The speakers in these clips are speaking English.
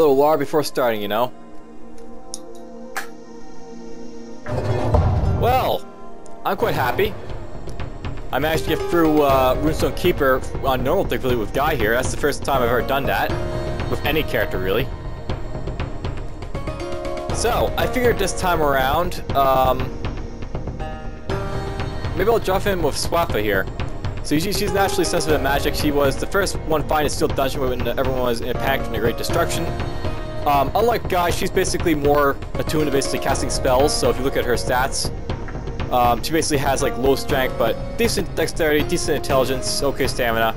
little lore before starting, you know? Well, I'm quite happy. I managed to get through Runestone Keeper on normal difficulty with Guy here. That's the first time I've ever done that. With any character, really. So, I figured this time around, maybe I'll jump in with Svafa here. So usually she's naturally sensitive to magic. She was the first one find a sealed dungeon when everyone was in a panic from the Great Destruction. Unlike Guy, she's basically more attuned to basically casting spells, so if you look at her stats, she basically has like low strength, but decent dexterity, decent intelligence, okay stamina.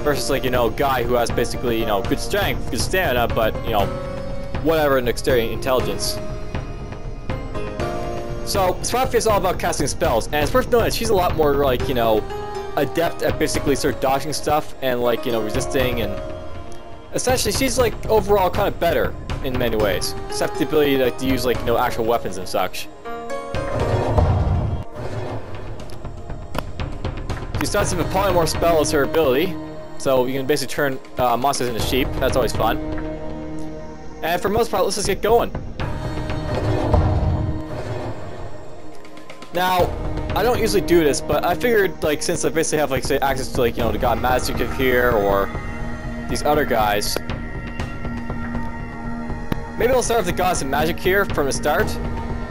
Versus like, you know, Guy who has basically, you know, good strength, good stamina, but, you know, whatever in dexterity and intelligence. So, Svafa is all about casting spells, and it's worth noting that she's a lot more like, you know, adept at basically sort of dodging stuff and like, you know, resisting, and essentially she's like overall kind of better in many ways, except the ability like, to use like, you know, actual weapons and such. She starts with a polymorph spell as her ability, so you can basically turn monsters into sheep. That's always fun. And for the most part, let's just get going. Now, I don't usually do this, but I figured, like, since I basically have, like, say, access to, like, you know, the god Magic here, or these other guys, maybe I'll start with the gods of magic here from the start.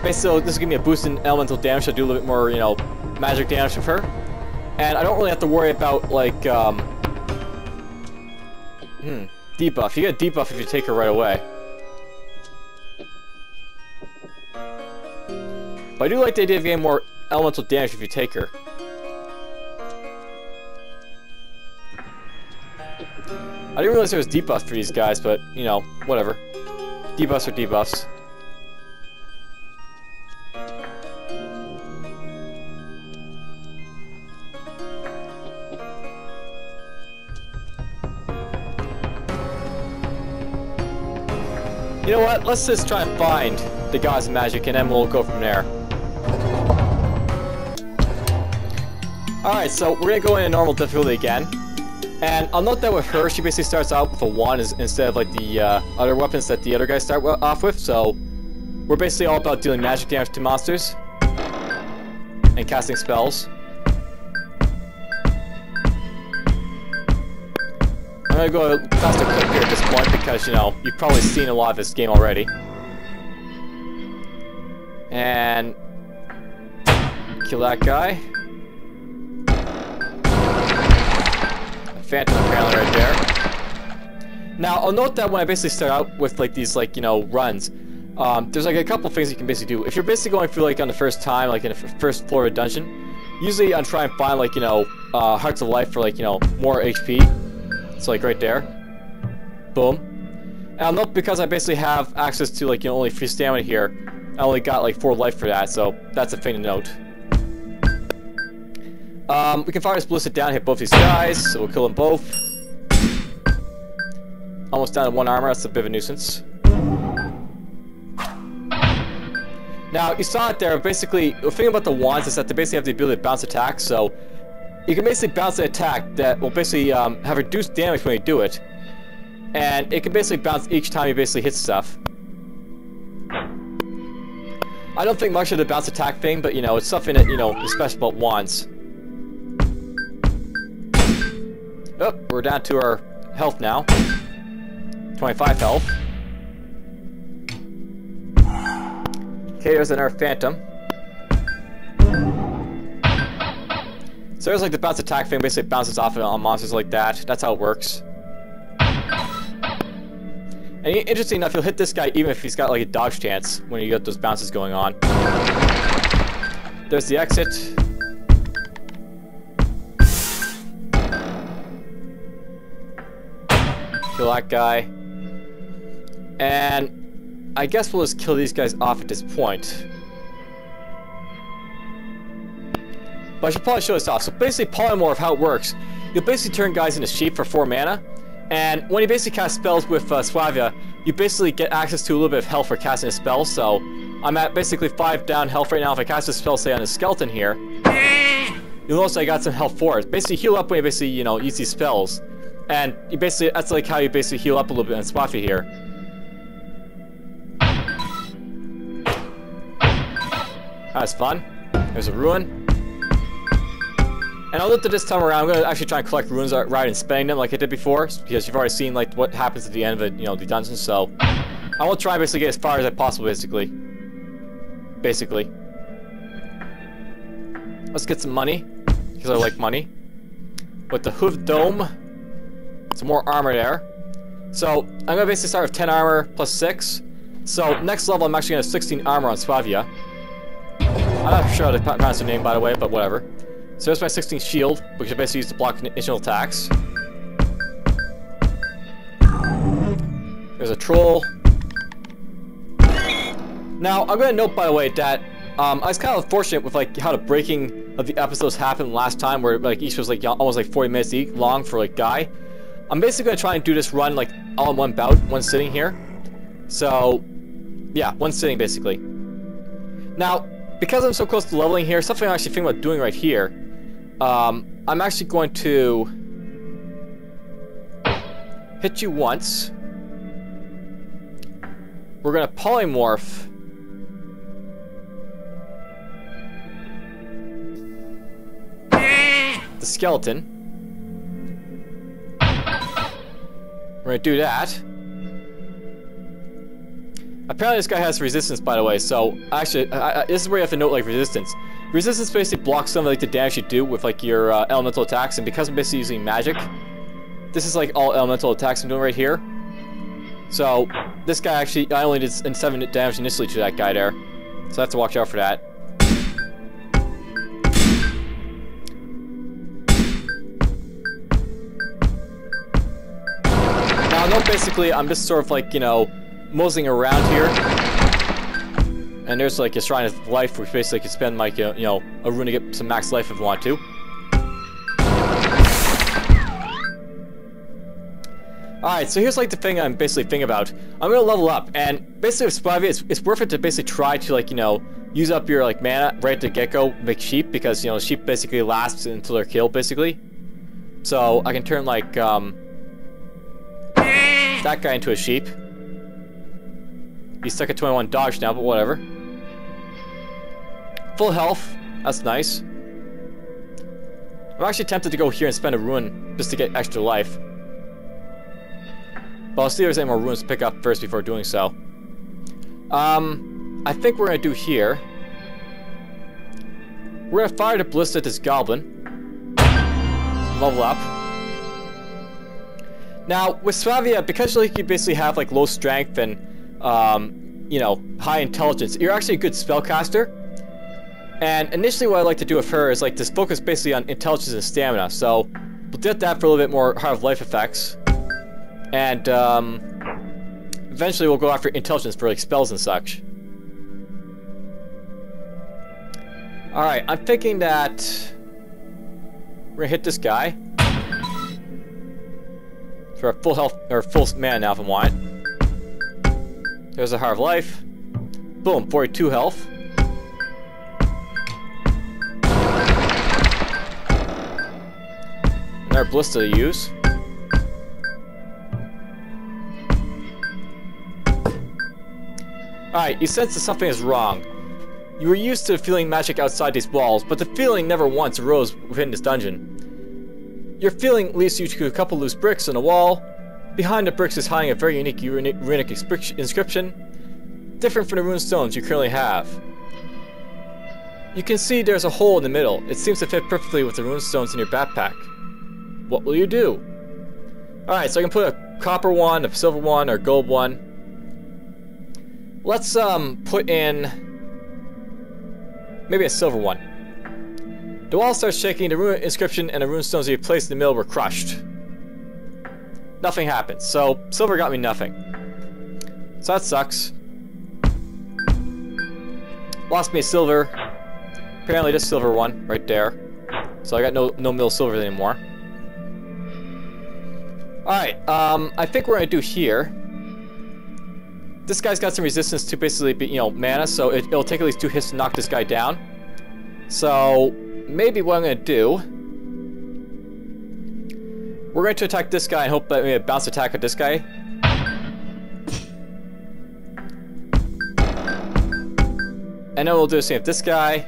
Basically, this will give me a boost in elemental damage, so I'll do a little bit more, you know, magic damage with her. And I don't really have to worry about, like, debuff. You get a debuff if you take her right away. But I do like the idea of getting more elemental damage if you take her. I didn't realize there was debuffs for these guys, but, you know, whatever. Debuffs are debuffs. You know what? Let's just try and find the gods of magic, and then we'll go from there. Alright, so we're gonna go into normal difficulty again. And I'll note that with her, she basically starts out with a wand instead of like the other weapons that the other guys start off with, so we're basically all about dealing magic damage to monsters and casting spells. I'm gonna go faster clip here at this point because, you know, you've probably seen a lot of this game already. And kill that guy. A phantom apparently right there. Now, I'll note that when I basically start out with like these, like, you know, runs, there's like a couple things you can basically do. If you're basically going through like on the first time, like in the first floor of a dungeon, usually I'll try and find like, you know, hearts of life for like, you know, more HP. So like right there. Boom. And I'll note because I basically have access to like, you know, only 3 stamina here, I only got like 4 life for that, so that's a thing to note. We can fire this ballistic down, hit both these guys, so we'll kill them both. Almost down to 1 armor, that's a bit of a nuisance. Now, you saw it there, basically, the thing about the wands is that they basically have the ability to bounce attacks, so you can basically bounce an attack that will basically have reduced damage when you do it. And it can basically bounce each time you basically hit stuff. I don't think much of the bounce attack thing, but, you know, it's something that, you know, is special about wands. Oh, we're down to our health now. 25 health. Okay, there's another phantom. So there's like the bounce attack thing, basically bounces off on monsters like that. That's how it works. And interesting enough, you'll hit this guy even if he's got like a dodge chance when you get those bounces going on. There's the exit. Kill that guy. And I guess we'll just kill these guys off at this point. But I should probably show this off. So basically, polymorph, how it works. You'll basically turn guys into sheep for 4 mana. And when you basically cast spells with Svafa, you basically get access to a little bit of health for casting a spell. So I'm at basically 5 down health right now. If I cast a spell, say on a skeleton here, you'll notice I got some health for it. Basically heal up when you basically, you know, use these spells. And you basically, that's like how you basically heal up a little bit on Svafa here. That's fun. There's a ruin. And I'll look at this time around. I'm going to actually try and collect runes rather than spending them like I did before, because you've already seen like what happens at the end of it, you know, the dungeon. So I will try and basically get as far as I possibly, basically. Let's get some money, because I like money. With the hoofed dome, some more armor there. So I'm going to basically start with 10 armor plus 6. So next level I'm actually going to have 16 armor on Svafa. I'm not sure how to pronounce her name, by the way, but whatever. So there's my 16 shield, which I basically use to block initial attacks. There's a troll. Now, I'm going to note, by the way, that I was kind of unfortunate with like how the breaking of the episodes happened last time, where like each was like almost like 40 minutes long for like Guy. I'm basically going to try and do this run like all in one bout, one sitting here. So, yeah, one sitting basically. Now, because I'm so close to leveling here, something I'm actually thinking about doing right here. I'm actually going to hit you once. We're going to polymorph the skeleton. We're going to do that. Apparently this guy has resistance, by the way, so actually, this is where you have to note, like, resistance. Resistance basically blocks some of like, the damage you do with, like, your elemental attacks, and because I'm basically using magic, this is, like, all elemental attacks I'm doing right here. So, this guy actually, I only did 7 damage initially to that guy there, so I have to watch out for that. Now, I know basically I'm just sort of, like, you know, moseying around here, and there's like a shrine of life, which basically can spend like you know a rune to get some max life if you want to. Alright, so here's like the thing I'm basically thinking about. I'm gonna level up, and basically with Svafa, it's worth it to basically try to like, you know, use up your like mana right at the get-go, make sheep, because you know sheep basically lasts until they're killed basically. So I can turn like that guy into a sheep. He's stuck at 21 dodge now, but whatever. Full health. That's nice. I'm actually tempted to go here and spend a rune just to get extra life. But I'll see if there's any more runes to pick up first before doing so. I think we're going to do here. We're going to fire the ballista at this goblin. Level up. Now, with Svafa, because like, you basically have like low strength and you know, high intelligence, you're actually a good spellcaster. And initially what I like to do with her is like just focus basically on intelligence and stamina. So we'll get that for a little bit more Heart of Life effects. And eventually we'll go after intelligence for like spells and such. Alright, I'm thinking that we're gonna hit this guy for a full health, or full mana now if I want. There's a Heart of Life. Boom, 42 health. Another ballista to use. Alright, you sense that something is wrong. You were used to feeling magic outside these walls, but the feeling never once arose within this dungeon. Your feeling leads you to a couple loose bricks on a wall. Behind the bricks is hiding a very unique runic inscription, different from the runestones you currently have. You can see there's a hole in the middle. It seems to fit perfectly with the runestones in your backpack. What will you do? Alright, so I can put a copper one, a silver one, or a gold one. Let's put in maybe a silver one. The wall starts shaking, the rune inscription and the runestones you placed in the middle were crushed. Nothing happened, so silver got me nothing. So that sucks. Lost me a silver. Apparently this silver one right there. So I got no mill silver anymore. Alright, I think what we're gonna do here. This guy's got some resistance to basically be, you know, mana, so it'll take at least 2 hits to knock this guy down. So maybe what I'm gonna do, we're going to attack this guy and hope that we have a bounce attack at this guy. And then we'll do the same with this guy.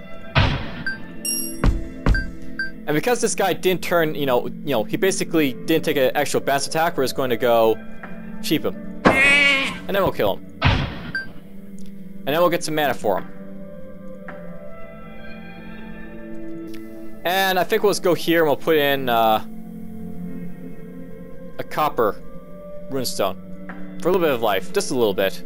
And because this guy didn't turn, he basically didn't take an actual bounce attack, we're just going to go cheap him. And then we'll kill him. And then we'll get some mana for him. And I think we'll just go here and we'll put in a copper runestone. For a little bit of life. Just a little bit.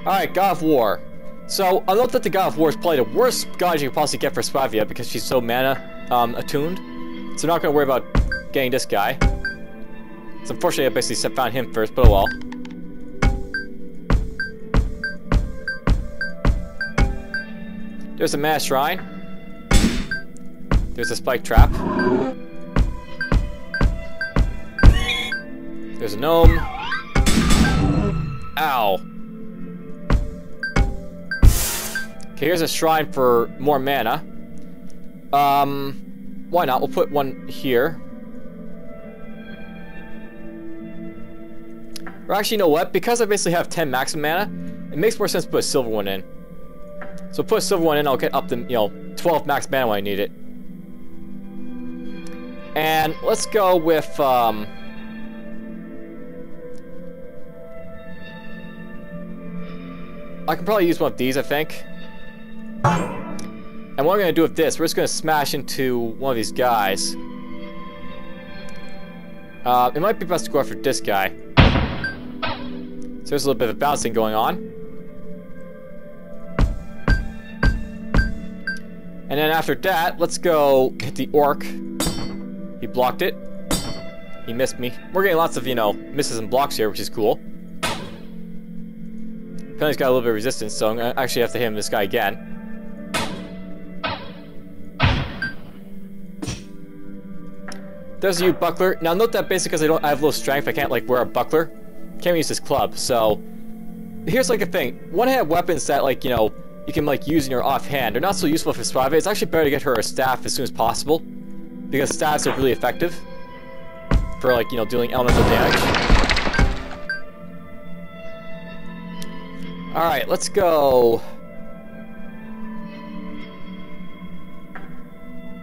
Alright, God of War. So, I'll note that the God of War is probably the worst god you can possibly get for Svafa because she's so mana attuned. So, I'm not going to worry about getting this guy. So, unfortunately, I basically found him first, but oh well. There's a mana shrine. There's a spike trap. There's a gnome. Ow. Okay, here's a shrine for more mana. Why not? We'll put one here. Or actually, you know what? Because I basically have 10 maximum mana, it makes more sense to put a silver one in. So put a silver one in, I'll get up to, 12 max mana when I need it. And let's go with, I can probably use one of these, I think. And what I'm going to do with this, we're just going to smash into one of these guys. It might be best to go after this guy. So there's a little bit of bouncing going on. And then after that, let's go hit the orc. He blocked it. He missed me. We're getting lots of, misses and blocks here, which is cool. Penalty's got a little bit of resistance, so I'm going to actually have to hit this guy again. There's a buckler. Now note that basically because I have low strength, I can't wear a buckler. Can't use this club. So here's a thing. One-handed weapons that you can use in your offhand. They're not so useful for Svafa. It's actually better to get her a staff as soon as possible because staffs are really effective for dealing elemental damage. All right, let's go.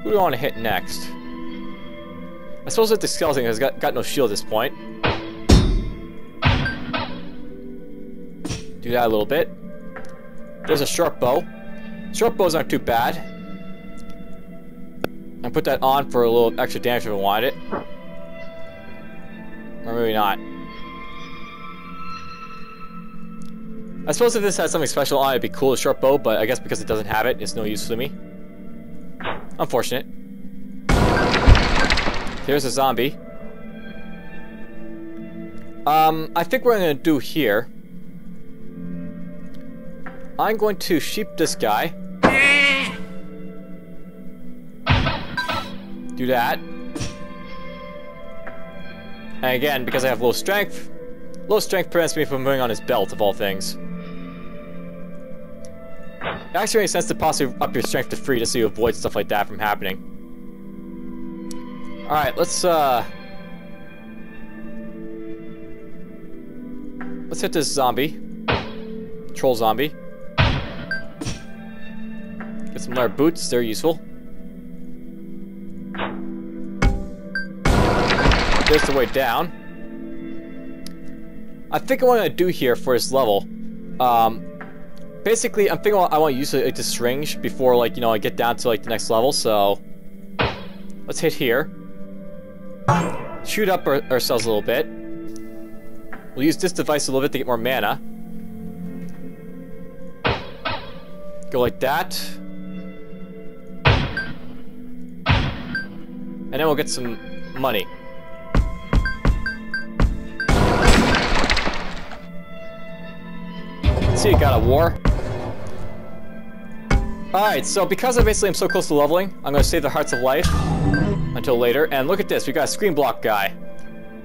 Who do I want to hit next? I suppose that the skeleton has got no shield at this point. Do that a little bit. There's a short bow. Short bows aren't too bad. I put that on for a little extra damage if I wanted it. Or maybe not. I suppose if this had something special on it, it'd be cool, a short bow, but I guess because it doesn't have it, it's no use to me. Unfortunate. Here's a zombie. I think what I'm going to do here, I'm going to sheep this guy. Do that. And again, because I have low strength prevents me from moving on his belt, of all things. It actually makes sense to possibly up your strength to 3 just so you avoid stuff like that from happening. Alright, let's hit this zombie. Troll zombie. Get some leather boots, they're useful. There's the way down. I think what I'm going to do here for this level, basically I'm thinking I want to use it to syringe before I get down to the next level, so let's hit here. Shoot up ourselves a little bit. We'll use this device a little bit to get more mana. Go like that. And then we'll get some money. See, you got a war. Alright, so because I basically am so close to leveling, I'm going to save the Hearts of Life until later. And look at this, we got a Screen Block guy.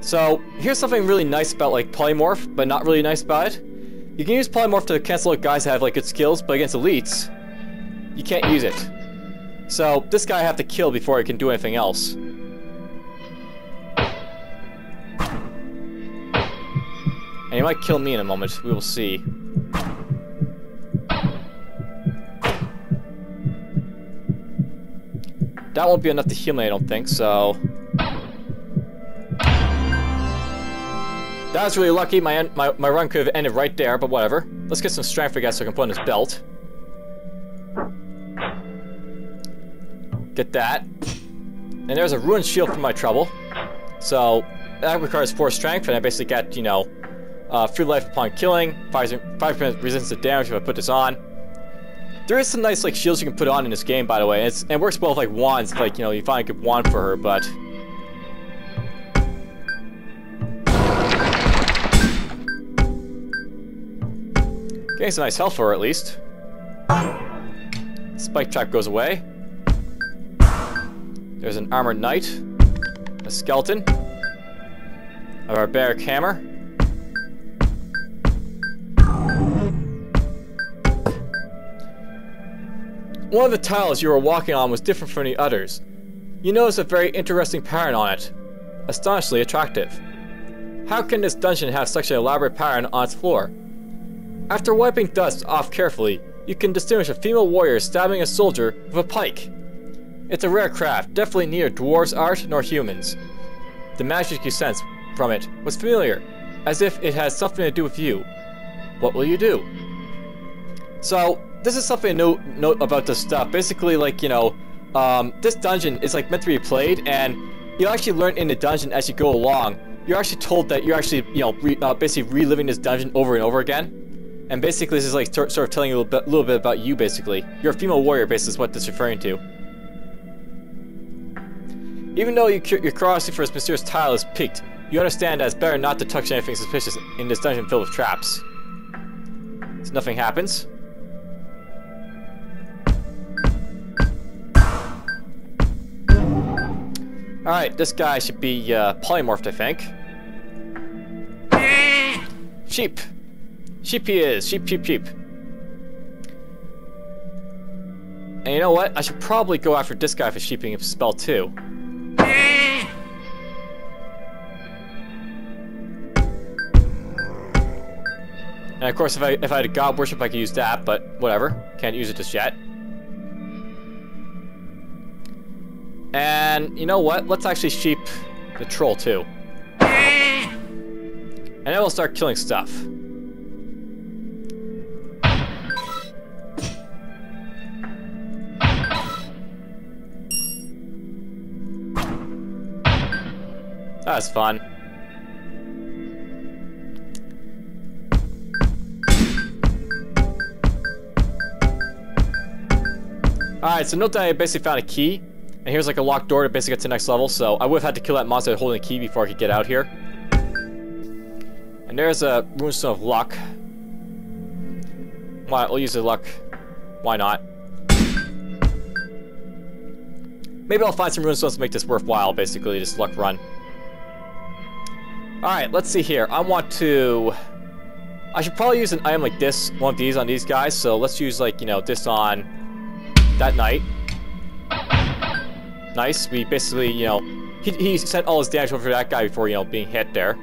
So, here's something really nice about Polymorph, but not really nice about it. You can use Polymorph to cancel out guys that have good skills, but against elites, you can't use it. So, this guy I have to kill before I can do anything else. And he might kill me in a moment. We will see. That won't be enough to heal me, I don't think, so... That was really lucky. My run could have ended right there, but whatever. Let's get some strength, I guess, so I can put on his belt. Get that. And there's a ruined shield for my trouble. So, that requires 4 strength, and I basically get, you know, free life upon killing, 5% resistance to damage if I put this on. There is some nice, like, shields you can put on in this game, by the way. And it works well with, like, wands, like, you know, you find a good wand for her, but... Getting some nice health for her, at least. Spike trap goes away. There's an armored knight. A skeleton. A barbaric hammer. One of the tiles you were walking on was different from the others. You noticed a very interesting pattern on it. Astonishingly attractive. How can this dungeon have such an elaborate pattern on its floor? After wiping dust off carefully, you can distinguish a female warrior stabbing a soldier with a pike. It's a rare craft, definitely neither dwarves' art nor humans. The magic you sense from it was familiar, as if it has something to do with you. What will you do? So, this is something to note about this stuff. Basically, like, you know, this dungeon is like meant to be played, and you actually learn in the dungeon as you go along. You're actually told that you're actually, you know, basically reliving this dungeon over and over again. And basically, this is like sort of telling you a little bit about you, basically. You're a female warrior, basically, is what this is referring to. Even though your curiosity for this mysterious tile is piqued, you understand that it's better not to touch anything suspicious in this dungeon filled with traps. So nothing happens. Alright, this guy should be polymorphed, I think. Sheep! Sheep he is! Sheep, sheep, sheep. And you know what? I should probably go after this guy for sheeping a spell too. And of course, if I had a god worship, I could use that, but whatever. Can't use it just yet. And you know what? Let's actually sheep the troll too. And then we'll start killing stuff. That's fun. Alright, so note that I basically found a key. And here's like a locked door to basically get to the next level, so I would have had to kill that monster holding the key before I could get out here. And there's a Runestone of Luck. Why, we'll use the luck. Why not? Maybe I'll find some Runestones to make this worthwhile, basically, this luck run. Alright, let's see here. I should probably use an item like this, one of these on these guys, so let's use, like, you know, this on that knight. Nice, we basically, you know, he sent all his damage over to that guy before, you know, being hit there.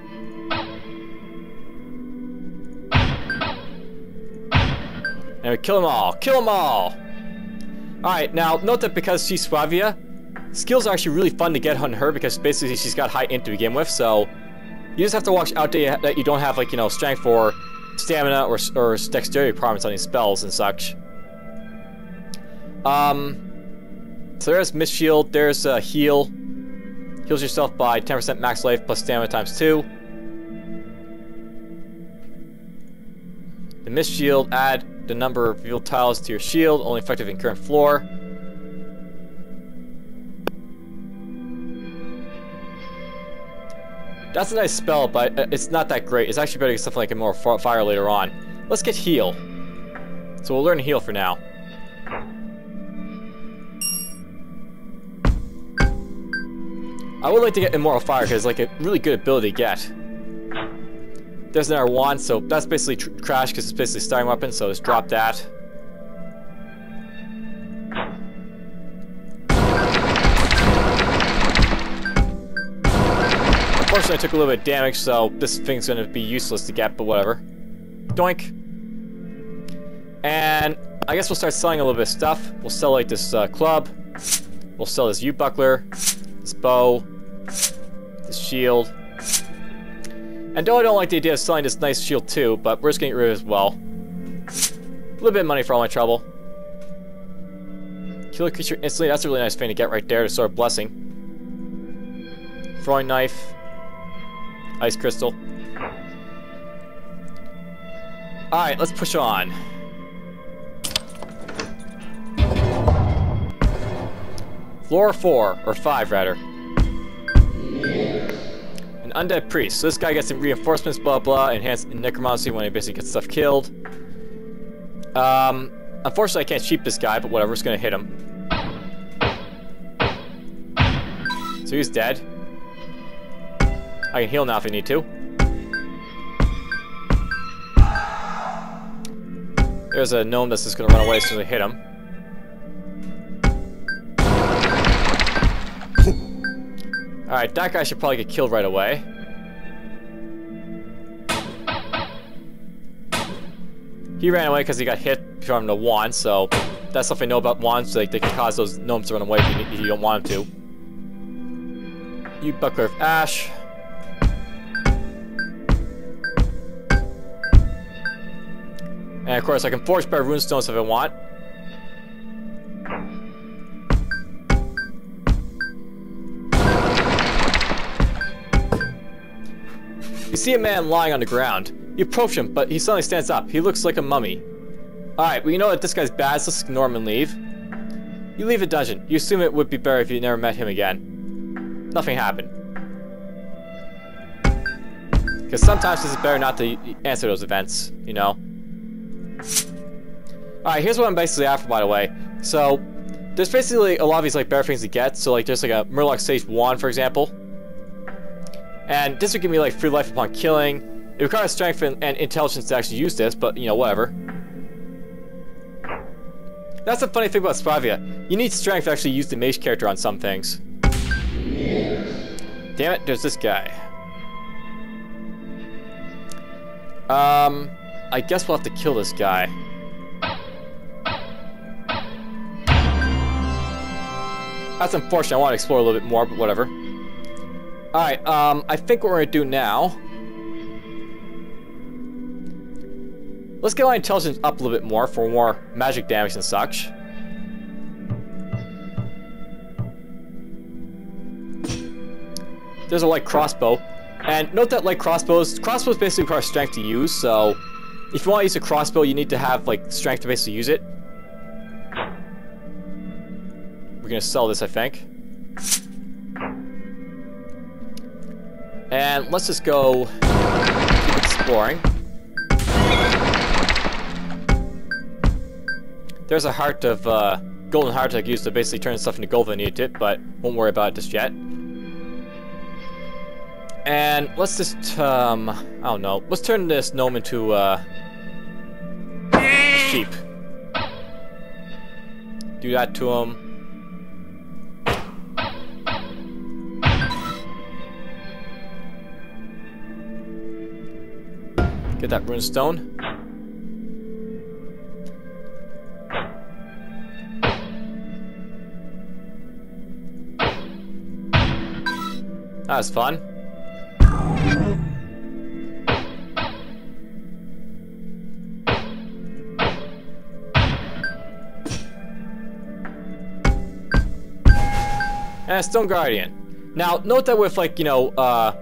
And we kill them all! Kill them all! Alright, now, note that because she's Svafa, skills are actually really fun to get on her because basically she's got high int to begin with, so you just have to watch out that you don't have, like, you know, strength or stamina or dexterity requirements on these spells and such. So there's Mist Shield, there's Heal. Heals yourself by 10% max life plus stamina times 2. The Mist Shield, add the number of revealed tiles to your shield, only effective in current floor. That's a nice spell, but it's not that great. It's actually better to get something like a more fire later on. Let's get Heal. So we'll learn Heal for now. I would like to get Immortal Fire because it's like a really good ability to get. There's another wand, so that's basically trash because it's basically a starting weapon, so just drop that. Unfortunately, I took a little bit of damage, so this thing's gonna be useless to get, but whatever. Doink. And I guess we'll start selling a little bit of stuff. We'll sell like this club. We'll sell this U-buckler, this bow, this shield. And though I don't like the idea of selling this nice shield too, but we're just getting rid of it as well. A little bit of money for all my trouble. Kill a creature instantly, that's a really nice thing to get right there, to sort of blessing. Throwing knife. Ice crystal. Alright, let's push on. Floor 4, or 5 rather. An undead priest. So this guy gets some reinforcements, blah blah, enhanced necromancy when he basically gets stuff killed. Unfortunately I can't cheat this guy, but whatever, we're just gonna hit him. So he's dead. I can heal now if I need to. There's a gnome that's just gonna run away as soon as I hit him. Alright, that guy should probably get killed right away. He ran away because he got hit from the wand, so that's something I know about wands, like they can cause those gnomes to run away if you don't want them to. You Buckler of Ash. And of course I can forge better runestones if I want. You see a man lying on the ground. You approach him, but he suddenly stands up. He looks like a mummy. Alright, well you know that this guy's bad, so let's ignore him and leave. You leave the dungeon. You assume it would be better if you never met him again. Nothing happened. Because sometimes it's better not to answer those events, you know. Alright, here's what I'm basically after, by the way. So, there's basically a lot of these like better things to get. So like there's like a Murloc Sage wand, for example. And this would give me like free life upon killing. It requires strength and intelligence to actually use this, but you know, whatever. That's the funny thing about Svafa. You need strength to actually use the mage character on some things. Damn it, there's this guy. I guess we'll have to kill this guy. That's unfortunate, I want to explore a little bit more, but whatever. Alright, I think what we're gonna do now... Let's get my intelligence up a little bit more for more magic damage and such. There's a light crossbow. And note that light crossbows basically require strength to use, so... If you want to use a crossbow, you need to have, like, strength to basically use it. We're gonna sell this, I think. And let's just go keep exploring. There's a heart of, golden heart I could use to basically turn stuff into gold if I needed it, but won't worry about it just yet. And let's just, I don't know, let's turn this gnome into, sheep. Do that to him. Get that runestone. That was fun. And a Stone Guardian. Now, note that with, like, you know,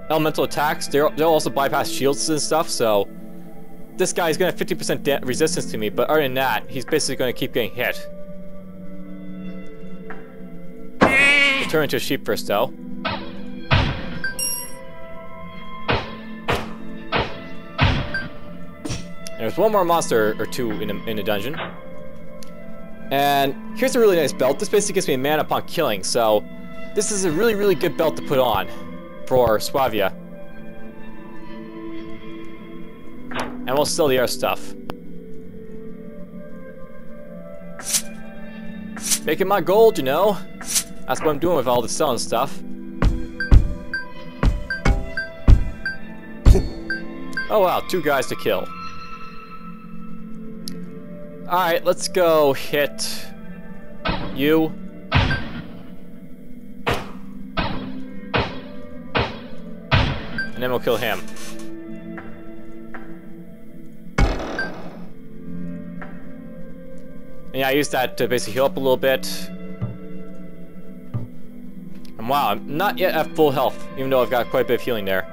elemental attacks, they'll also bypass shields and stuff, so... This guy's gonna have 50% resistance to me, but other than that, he's basically gonna keep getting hit. We'll turn into a sheep first, though. There's one more monster or two in the dungeon. And here's a really nice belt. This basically gives me a mana upon killing, so this is a really, really good belt to put on for Svafa. And we'll sell the other stuff. Making my gold, you know. That's what I'm doing with all the selling stuff. Oh wow, 2 guys to kill. Alright, let's go hit you. And then we'll kill him. And yeah, I used that to basically heal up a little bit. And wow, I'm not yet at full health, even though I've got quite a bit of healing there.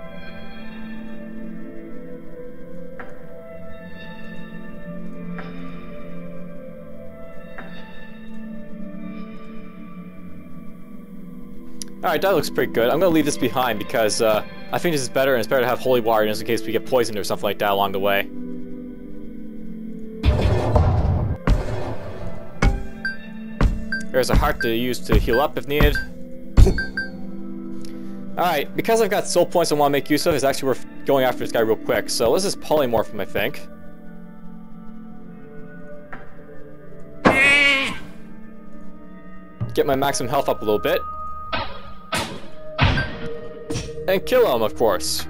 Alright, that looks pretty good. I'm gonna leave this behind because I think this is better, and it's better to have holy water just in case we get poisoned or something like that along the way. There's a heart to use to heal up if needed. Alright, because I've got soul points I want to make use of, it's actually worth going after this guy real quick. So let's just polymorph him, I think. Get my maximum health up a little bit. And kill him, of course.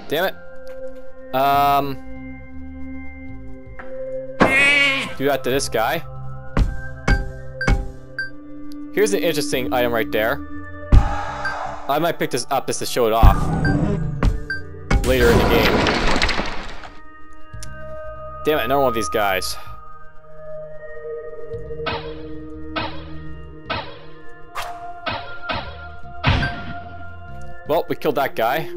Damn it. Do that to this guy. Here's an interesting item right there. I might pick this up just to show it off later in the game. Damn it, another one of these guys. Well, we killed that guy.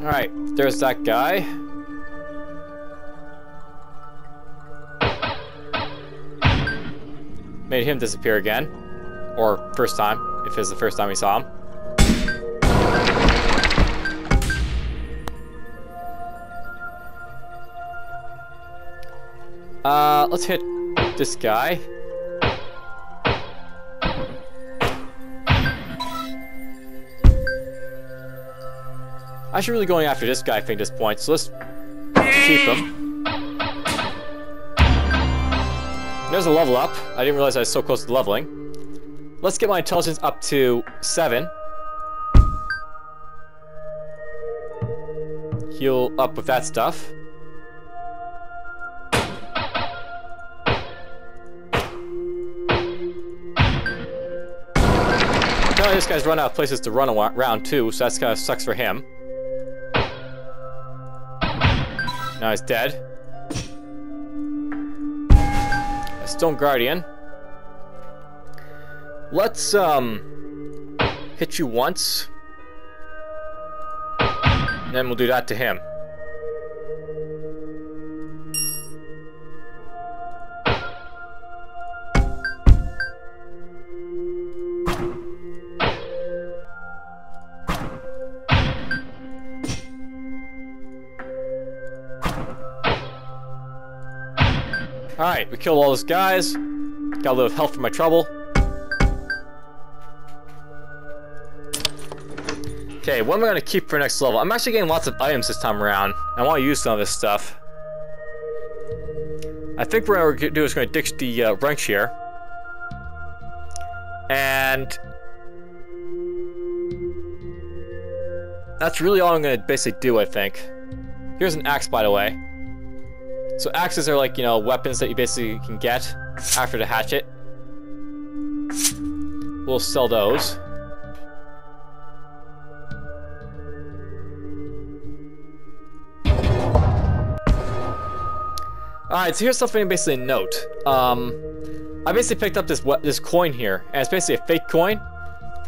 Alright, there's that guy. Made him disappear again. Or first time, if it's the first time we saw him. Let's hit this guy. I should really going after this guy, I think, at this point, so let's keep him. There's a level up. I didn't realize I was so close to leveling. Let's get my intelligence up to 7. Heal up with that stuff. Apparently this guy's run out of places to run around too, so that's kind of sucks for him. Now he's dead. A Stone Guardian. Let's hit you once. And then we'll do that to him. Alright, we killed all those guys. Got a little health for my trouble. Okay, what am I going to keep for next level? I'm actually getting lots of items this time around. I want to use some of this stuff. I think what we're going to do is going to ditch the wrench here. And that's really all I'm going to basically do, I think. Here's an axe, by the way. So axes are like, you know, weapons that you basically can get after the hatchet. We'll sell those. Alright, so here's something to basically note. I basically picked up this coin here, and it's basically a fake coin.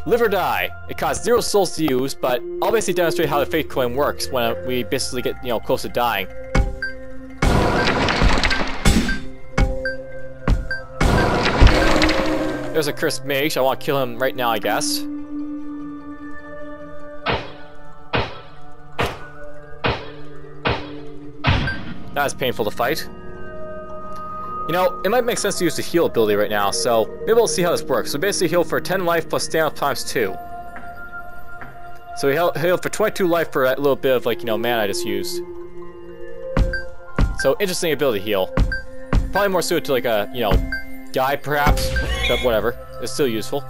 Live or die. It costs 0 souls to use, but I'll basically demonstrate how the fake coin works when we basically get, you know, close to dying. There's a cursed mage. I want to kill him right now, I guess. That was painful to fight. You know, it might make sense to use the heal ability right now, so maybe we'll see how this works. So basically heal for 10 life plus stamina times 2. So he healed for 22 life for that little bit of, like, you know, mana I just used. So, interesting ability to heal. Probably more suited to, like, a, you know, guy, perhaps. But whatever. It's still useful.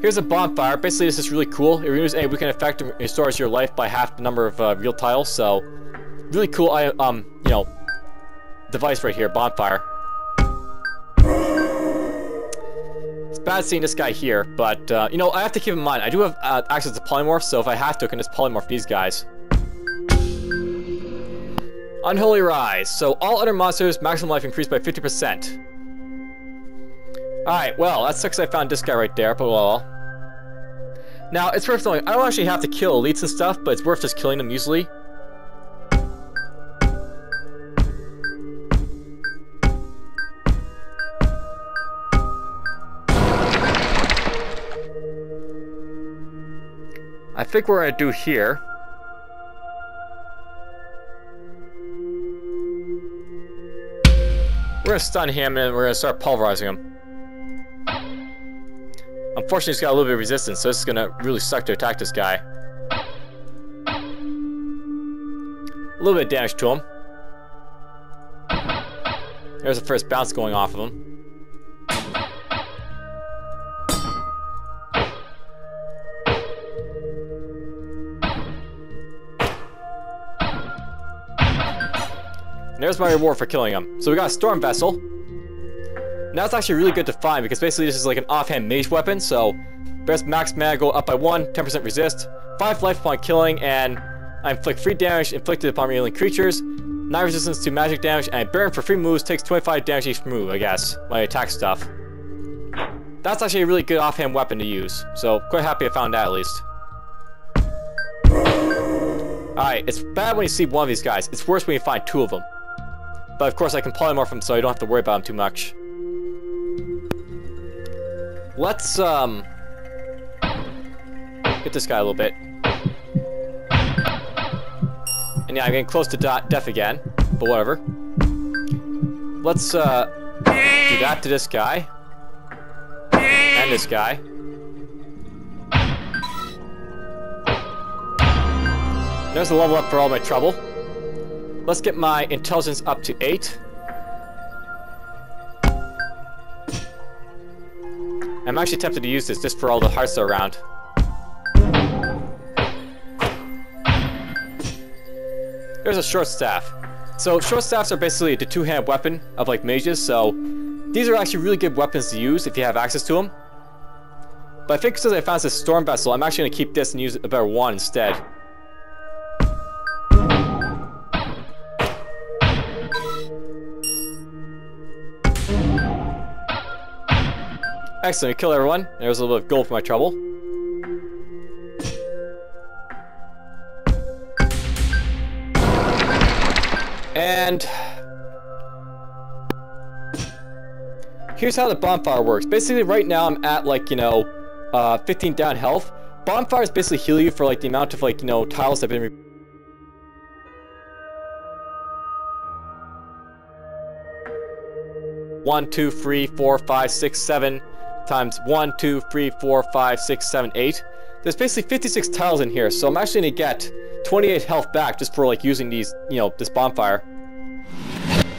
Here's a bonfire. Basically, this is really cool. It removes any weakened effect and restores your life by half the number of real tiles. So, really cool, you know, device right here, bonfire. It's bad seeing this guy here, but, you know, I have to keep in mind, I do have access to polymorph, so if I have to, I can just polymorph these guys. Unholy Rise. So, all other monsters, maximum life increased by 50%. Alright, well, that sucks I found this guy right there, but well. Now, it's worth knowing, I don't actually have to kill elites and stuff, but it's worth just killing them usually. I think what we're gonna do here... we're gonna stun him and we're gonna start pulverizing him. Unfortunately, he's got a little bit of resistance, so this is gonna really suck to attack this guy. A little bit of damage to him. There's the first bounce going off of him. And there's my reward for killing him. So we got a Storm Vessel. Now it's actually really good to find because basically this is like an offhand mage weapon, so best max mana go up by 1, 10% resist, 5 life upon killing, and I inflict free damage inflicted upon alien creatures, 9 resistance to magic damage, and I burn for free moves, takes 25 damage each move, I guess, my attack stuff. That's actually a really good offhand weapon to use, so quite happy I found that at least. Alright, it's bad when you see one of these guys, it's worse when you find 2 of them. But of course I can polymorph them so I don't have to worry about them too much. Let's, hit this guy a little bit. And yeah, I'm getting close to death again, but whatever. Let's, do that to this guy. And this guy. There's a level up for all my trouble. Let's get my intelligence up to 8. I'm actually tempted to use this just for all the hearts that are around. There's a short staff. So short staffs are basically the two-hand weapon of like mages, so these are actually really good weapons to use if you have access to them. But I think since I found this Storm Vessel, I'm actually going to keep this and use a better one instead. Excellent, kill everyone. There's a little bit of gold for my trouble. And here's how the bonfire works. Basically, right now I'm at like, you know, 15 down health. Bonfires basically heal you for like the amount of like, you know, tiles that have been 1, 2, 3, 4, 5, 6, 7 times 1, 2, 3, 4, 5, 6, 7, 8. There's basically 56 tiles in here, so I'm actually gonna get 28 health back just for like using these, you know, this bonfire.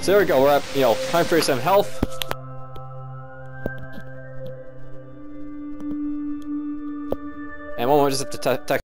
So there we go, we're at, you know, 137 health. And one more just have to